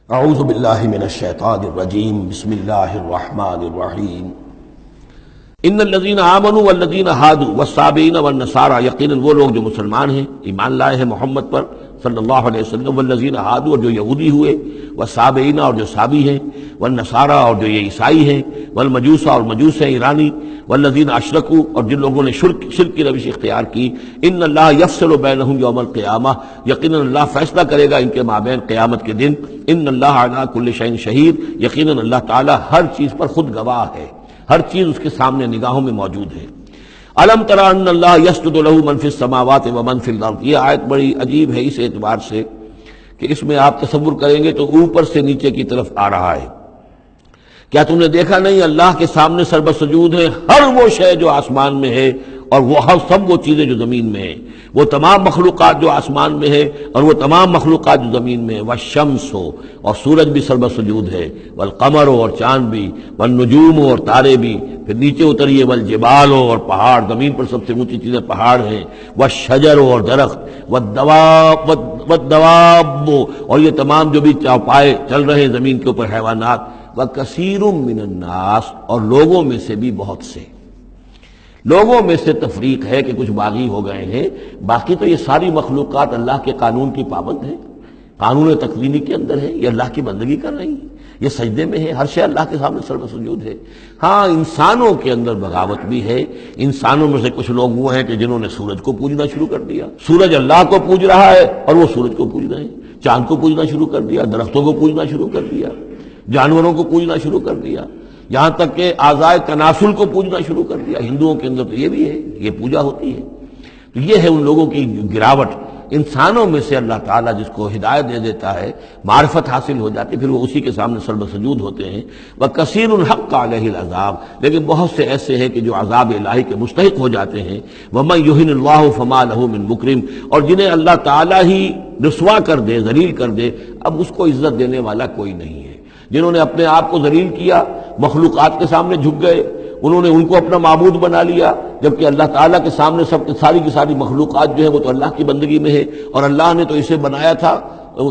اعوذ باللہ من الشیطان الرجیم بسم اللہ الرحمن الرحیم ان الذین آمنوا والذین ہادوا والصابئین والنصارى، یقیناً وہ لوگ جو مسلمان ہیں، ایمان لائے ہیں محمد پر صلی اللہ علیہ وسلم، والذین ہادوا، اور جو یہودی ہوئے، والصابئین، اور جو صابی ہیں، والنصارى، اور جو یہ عیسائی ہیں، والمجوس، اور مجوس ہیں ایرانی، والذین اشرکوا، اور جن لوگوں نے شرک کی روش اختیار کی، ان اللہ یفصل بینہم یوم القیامہ، یقیناً اللہ فیصلہ کرے گا ان کے مابین قیامت کے دن، ان اللہ علی کل شیء شہید، یقیناً اللہ تعالی ہر چیز پر خود گواہ ہے، ہر چیز اس کے سامنے نگاہوں میں موجود ہے۔ الم تر ان اللہ یسجد لہ من فی السماوات ومن فی الارض، یہ آیت بڑی عجیب ہے اس اعتبار سے کہ اس میں آپ تصور کریں گے تو اوپر سے نیچے کی طرف آ رہا ہے۔ کیا تم نے دیکھا نہیں اللہ کے سامنے سربسجود ہے ہر وہ شے جو آسمان میں ہے، اور وہ سب وہ چیزیں جو زمین میں ہیں، وہ تمام مخلوقات جو آسمان میں ہے اور وہ تمام مخلوقات جو زمین میں ہے، والشمس ہو، اور سورج بھی سربسجود ہے، والقمر ہو، اور چاند بھی، والنجوم ہو، اور تارے بھی، پھر نیچے اتریے، والجبال ہو، اور پہاڑ، زمین پر سب سے اونچی چیزیں پہاڑ ہیں، والشجر ہو، اور درخت، والدواب، اور یہ تمام جو بھی چوپائے چل رہے ہیں زمین کے اوپر حیوانات، وَكَثِيرٌ مِّنَ النَّاسِ، اور لوگوں میں سے بھی بہت سے، لوگوں میں سے تفریق ہے کہ کچھ باغی ہو گئے ہیں، باقی تو یہ ساری مخلوقات اللہ کے قانون کی پابند ہیں، قانون تکوینی کے اندر ہے، یہ اللہ کی بندگی کر رہی ہیں، یہ سجدے میں ہے، ہر شے اللہ کے سامنے سربسجود ہے۔ ہاں انسانوں کے اندر بغاوت بھی ہے، انسانوں میں سے کچھ لوگ وہ ہیں کہ جنہوں نے سورج کو پوجنا شروع کر دیا، سورج اللہ کو پوج رہا ہے اور وہ سورج کو پوج رہے ہیں، چاند کو پوجنا شروع کر دیا، درختوں کو پوجنا شروع کر دیا، جانوروں کو پوجنا شروع کر دیا، یہاں تک کہ اعضائے تناسل کو پوجنا شروع کر دیا۔ ہندوؤں کے اندر تو یہ بھی ہے، یہ پوجا ہوتی ہے۔ تو یہ ہے ان لوگوں کی گراوٹ۔ انسانوں میں سے اللہ تعالیٰ جس کو ہدایت دے دیتا ہے، معرفت حاصل ہو جاتی، پھر وہ اسی کے سامنے سربسجود ہوتے ہیں۔ وَكَثِيرٌ حَقَّ عَلَيْهِ الْعَذَابُ، لیکن بہت سے ایسے ہیں کہ جو عذاب الہی کے مستحق ہو جاتے ہیں۔ وَمَن يُهِنِ اللَّهُ فَمَا لَهُ مِن مُكْرِمٍ، اور جنہیں اللہ تعالیٰ ہی رسوا کر دے، ذلیل کر دے، اب اس کو عزت دینے والا کوئی نہیں ہے۔ جنہوں نے اپنے آپ کو ذلیل کیا، مخلوقات کے سامنے جھک گئے، انہوں نے ان کو اپنا معبود بنا لیا، جبکہ اللہ تعالیٰ کے سامنے سب ساری کی ساری مخلوقات جو ہے وہ تو اللہ کی بندگی میں ہے، اور اللہ نے تو اسے بنایا تھا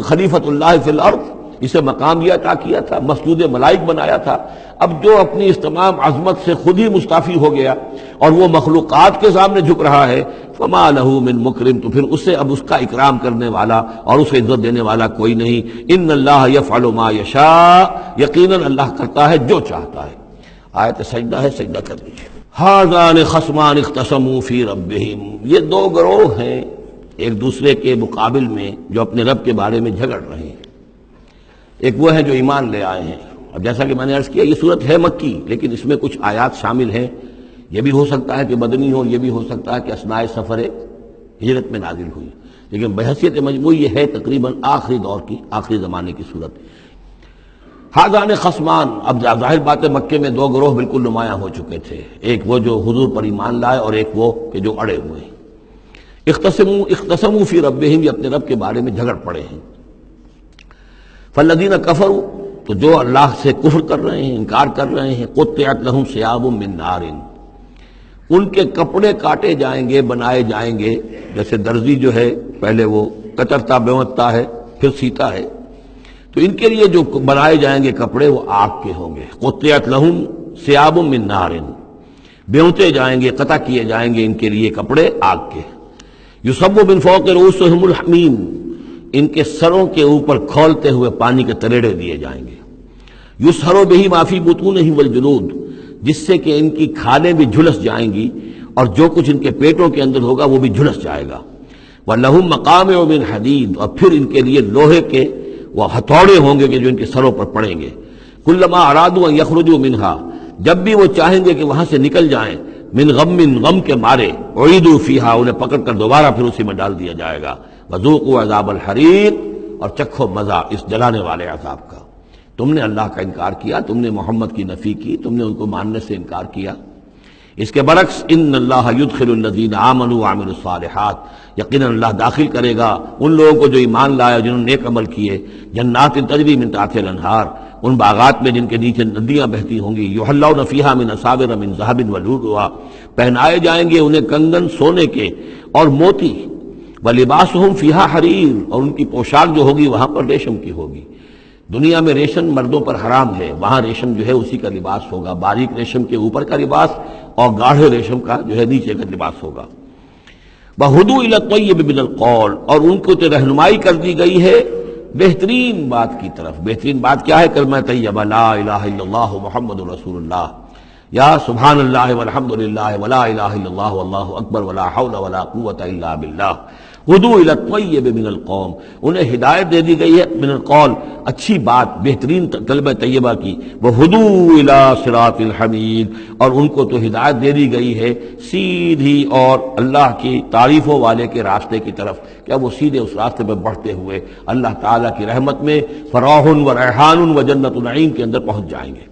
خلیفۃ اللہ فی الارض، اسے مقام دیا عطا کیا تھا، مسجود ملائک بنایا تھا۔ اب جو اپنی اس تمام عظمت سے خود ہی مستعفی ہو گیا اور وہ مخلوقات کے سامنے جھک رہا ہے، فما لہ من مکرم، تو پھر اسے اب اس کا اکرام کرنے والا اور اسے عزت دینے والا کوئی نہیں۔ ان اللہ یفعل ما یشاء، یقیناً اللہ کرتا ہے جو چاہتا ہے۔ آیت سجدہ ہے، سجدہ کر لیجیے۔ ھذان خصمان اختصموا فی ربہم، یہ دو گروہ ہیں ایک دوسرے کے مقابل میں جو اپنے رب کے بارے میں جھگڑ رہے ہیں۔ ایک وہ ہیں جو ایمان لے آئے ہیں، اب جیسا کہ میں نے عرض کیا یہ صورت ہے مکی، لیکن اس میں کچھ آیات شامل ہیں، یہ بھی ہو سکتا ہے کہ مدنی ہو، یہ بھی ہو سکتا ہے کہ اثناء سفر ہجرت میں نازل ہوئی، لیکن بحیثیت مجموعی یہ ہے تقریباً آخری دور کی، آخری زمانے کی صورت۔ ھذان خصمان، اب ظاہر بات ہے مکے میں دو گروہ بالکل نمایاں ہو چکے تھے، ایک وہ جو حضور پر ایمان لائے اور ایک وہ کہ جو اڑے ہوئے ہیں۔ اختصموا فی ربہم، یہ اپنے رب کے بارے میں جھگڑ پڑے ہیں۔ فالذین کفروا، تو جو اللہ سے کفر کر رہے ہیں، انکار کر رہے ہیں، قطعت لہم ثیاب من نار، ان کے کپڑے کاٹے جائیں گے، بنائے جائیں گے، جیسے درزی جو ہے پہلے وہ کترتا بیوتا ہے پھر سیتا ہے، تو ان کے لیے جو بنائے جائیں گے کپڑے وہ آگ کے ہوں گے۔ قطعت لہم ثیاب من نار، بیوتے جائیں گے، قطع کیے جائیں گے ان کے لیے کپڑے آگ کے۔ یصب من فوق رؤوسہم الحمیم، ان کے سروں کے اوپر کھولتے ہوئے پانی کے تریڑے دیے جائیں گے۔ یسحر بہ ما فی بطونہم والجلود، جس سے کہ ان کی کھالیں بھی جھلس جائیں گی اور جو کچھ ان کے پیٹوں کے اندر ہوگا وہ بھی جھلس جائے گا۔ وَلَهُم مَّقَامِعُ مِنْ حَدِيدٍ، اور پھر ان کے لیے لوہے کے وہ ہتھوڑے ہوں گے کہ جو ان کے سروں پر پڑیں گے۔ كُلَّمَا أَرَادُوا أَن يَخْرُجُوا مِنْهَا، جب بھی وہ چاہیں گے کہ وہاں سے نکل جائیں، من غم کے مارے، اعیدوا فیہا، انہیں پکڑ کر دوبارہ پھر اسی میں ڈال دیا جائے گا۔ وذوقوا عذاب الحریق، اور چکھو مزہ اس جلانے والے عذاب کا۔ تم نے اللہ کا انکار کیا، تم نے محمد کی نفی کی، تم نے ان کو ماننے سے انکار کیا۔ اس کے برعکس ان اللہ یدخل الذین آمنوا وعملوا الصالحات، یقیناً اللہ داخل کرے گا ان لوگوں کو جو ایمان لائے جنہوں نے نیک عمل کیے، جنات تجری من تحتها الانہار، ان باغات میں جن کے نیچے ندیاں بہتی ہوں گی، یحلون فیہا من اساور من ذہب ولؤلؤا، پہنائے جائیں گے انہیں کنگن سونے کے اور موتی، ولباسہم فیہا حریر، اور ان کی پوشاک جو ہوگی وہاں پر ریشم کی ہوگی۔ دنیا میں ریشم مردوں پر حرام ہے، وہاں ریشم جو ہے اسی کا لباس ہوگا، باریک ریشم کے اوپر کا لباس اور گاڑھے ریشم کا جو ہے نیچے کا لباس ہوگا۔ وَہُدُوا إِلَى الطَّيِّبِ مِنَ الْقَوْلِ، اور ان کو تو رہنمائی کر دی گئی ہے بہترین بات کی طرف۔ بہترین بات کیا ہے؟ کلمہ طیبہ لا الہ الا اللہ محمد رسول اللہ، یا سبحان اللہ والحمد للہ ولا الہ الا اللہ واللہ اکبر ولا حول ولا قوۃ الا باللہ۔ ہدوا الی الطیب من القول، انہیں ہدایت دے دی گئی ہے من القول، اچھی بات، بہترین کلمہ طیبہ کی۔ وہدوا الی صراط الحمید، اور ان کو تو ہدایت دے دی گئی ہے سیدھی اور اللہ کی تعریفوں والے کے راستے کی طرف، کہ اب وہ سیدھے اس راستے پہ بڑھتے ہوئے اللہ تعالیٰ کی رحمت میں فراح و ریحان و جنت النعیم کے اندر پہنچ جائیں گے۔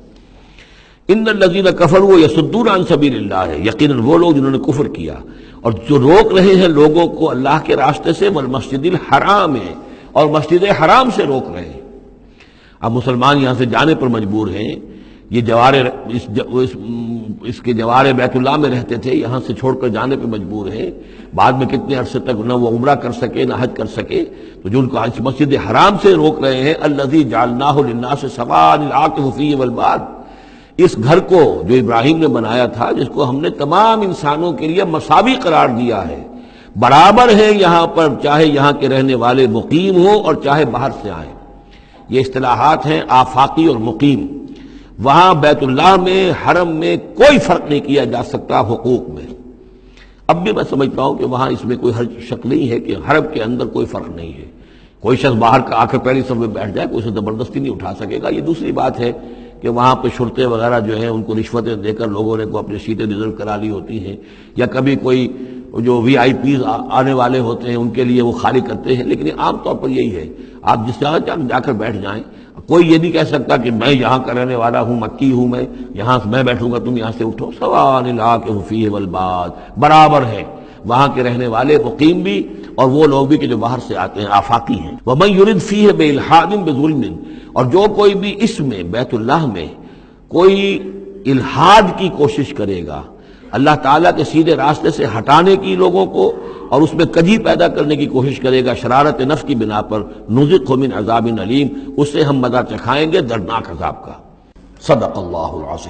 ان الذین کفروا یصدون عن سبیل اللہ، یقیناً وہ لوگ جنہوں نے کفر کیا اور جو روک رہے ہیں لوگوں کو اللہ کے راستے سے، والمسجد الحرام ہے، اور مسجد حرام سے روک رہے ہیں۔ اب مسلمان یہاں سے جانے پر مجبور ہیں، یہ اس کے جوار بیت اللہ میں رہتے تھے، یہاں سے چھوڑ کر جانے پہ مجبور ہیں، بعد میں کتنے عرصے تک نہ وہ عمرہ کر سکے نہ حج کر سکے، تو جو ان کو اس مسجد حرام سے روک رہے ہیں، الذی جعلناہ للناس سواء العاکف فیہ والباد، اس گھر کو جو ابراہیم نے بنایا تھا، جس کو ہم نے تمام انسانوں کے لیے مساوی قرار دیا ہے، برابر ہیں یہاں پر، چاہے یہاں کے رہنے والے مقیم ہوں اور چاہے باہر سے آئیں۔ یہ اصطلاحات ہیں آفاقی اور مقیم۔ وہاں بیت اللہ میں، حرم میں کوئی فرق نہیں کیا جا سکتا حقوق میں۔ اب بھی میں سمجھتا ہوں کہ وہاں اس میں کوئی حرج شک نہیں ہے کہ حرم کے اندر کوئی فرق نہیں ہے۔ کوئی شخص باہر کا آ کر پہلی صف میں بیٹھ جائے، کوئی اسے زبردستی نہیں اٹھا سکے گا۔ یہ دوسری بات ہے کہ وہاں پہ شرطے وغیرہ جو ہیں ان کو رشوتیں دے کر لوگوں نے کو اپنی سیٹیں ریزرو کرا لی ہوتی ہیں، یا کبھی کوئی جو وی آئی پیز آنے والے ہوتے ہیں ان کے لیے وہ خالی کرتے ہیں، لیکن عام طور پر یہی ہے، آپ جس جگہ جا کر بیٹھ جائیں، کوئی یہ نہیں کہہ سکتا کہ میں یہاں کا رہنے والا ہوں، مکی ہوں، یہاں میں بیٹھوں گا تم یہاں سے اٹھو۔ سواء العاکف فیہ والباد، برابر ہے وہاں کے رہنے والے مقیم بھی اور وہ لوگ بھی کہ جو باہر سے آتے ہیں، آفاقی ہیں۔ وَمَن يُرِدْ فِيهِ بِإِلْحَادٍ بِظُلْمٍ، اور جو کوئی بھی اس میں بیت اللہ میں کوئی الحاد کی کوشش کرے گا، اللہ تعالیٰ کے سیدھے راستے سے ہٹانے کی لوگوں کو، اور اس میں کجی پیدا کرنے کی کوشش کرے گا شرارت نفس کی بنا پر، نذقہ من عذاب علیم، اس سے ہم مزہ چکھائیں گے دردناک عذاب کا۔ صدق اللہ العظیم۔